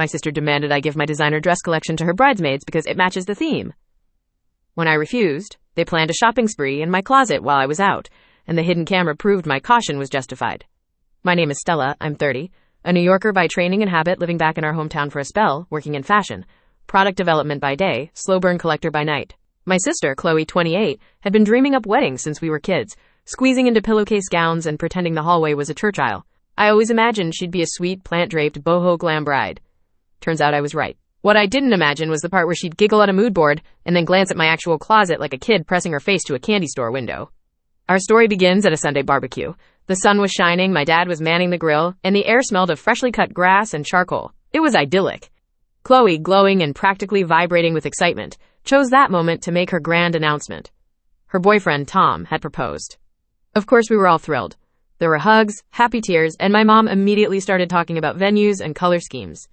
My sister demanded I give my designer dress collection to her bridesmaids because it matches the theme. When I refused, they planned a shopping spree in my closet while I was out, and the hidden camera proved my caution was justified. My name is Stella, I'm 30, a New Yorker by training and habit, living back in our hometown for a spell, working in fashion, product development by day, slow burn collector by night. My sister, Qley, 28, had been dreaming up weddings since we were kids, squeezing into pillowcase gowns and pretending the hallway was a church aisle. I always imagined she'd be a sweet, plant-draped, boho glam bride. Turns out I was right. What I didn't imagine was the part where she'd giggle at a mood board and then glance at my actual closet like a kid pressing her face to a candy store window. Our story begins at a Sunday barbecue. The sun was shining, my dad was manning the grill, and the air smelled of freshly cut grass and charcoal. It was idyllic. Qley, glowing and practically vibrating with excitement, chose that moment to make her grand announcement. Her boyfriend, Tom, had proposed. Of course, we were all thrilled. There were hugs, happy tears, and my mom immediately started talking about venues and color schemes.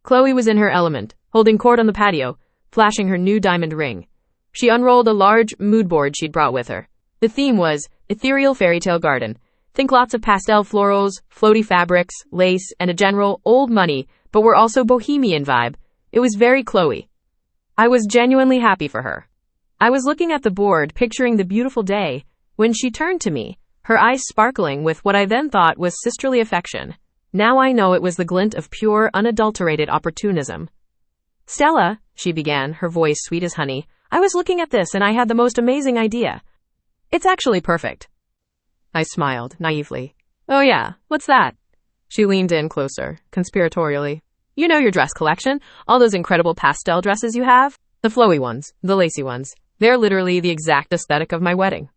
Qley was in her element, holding court on the patio, flashing her new diamond ring. She unrolled a large mood board she'd brought with her. The theme was ethereal fairy tale garden. Think lots of pastel florals, floaty fabrics, lace, and a general old money, but we're also bohemian vibe. It was very Qley. I was genuinely happy for her. I was looking at the board, picturing the beautiful day, when she turned to me, her eyes sparkling with what I then thought was sisterly affection. Now I know it was the glint of pure, unadulterated opportunism. Stella, she began, her voice sweet as honey, I was looking at this and I had the most amazing idea. It's actually perfect. I smiled, naively. Oh yeah, what's that? She leaned in closer, conspiratorially. You know your dress collection, all those incredible pastel dresses you have? The flowy ones, the lacy ones. They're literally the exact aesthetic of my wedding.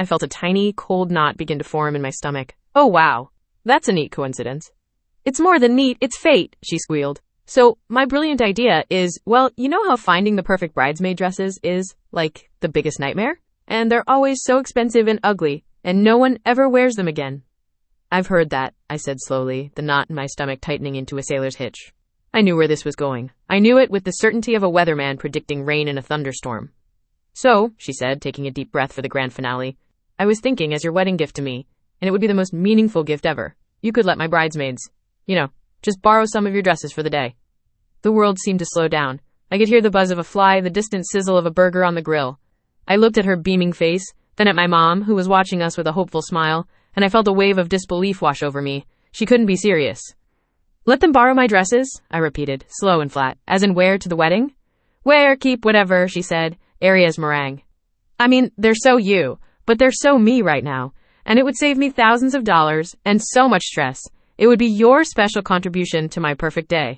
I felt a tiny, cold knot begin to form in my stomach. Oh wow, that's a neat coincidence. It's more than neat, it's fate, she squealed. So, my brilliant idea is, well, you know how finding the perfect bridesmaid dresses is, like, the biggest nightmare? And they're always so expensive and ugly, and no one ever wears them again. I've heard that, I said slowly, the knot in my stomach tightening into a sailor's hitch. I knew where this was going. I knew it with the certainty of a weatherman predicting rain in a thunderstorm. So, she said, taking a deep breath for the grand finale, I was thinking as your wedding gift to me, and it would be the most meaningful gift ever. You could let my bridesmaids, just borrow some of your dresses for the day. The world seemed to slow down. I could hear the buzz of a fly, the distant sizzle of a burger on the grill. I looked at her beaming face, then at my mom, who was watching us with a hopeful smile, and I felt a wave of disbelief wash over me. She couldn't be serious. Let them borrow my dresses, I repeated, slow and flat. As in wear to the wedding? Wear, keep, whatever, she said, airy as meringue. I mean, they're so you, but they're so me right now, and it would save me thousands of dollars and so much stress. It would be your special contribution to my perfect day.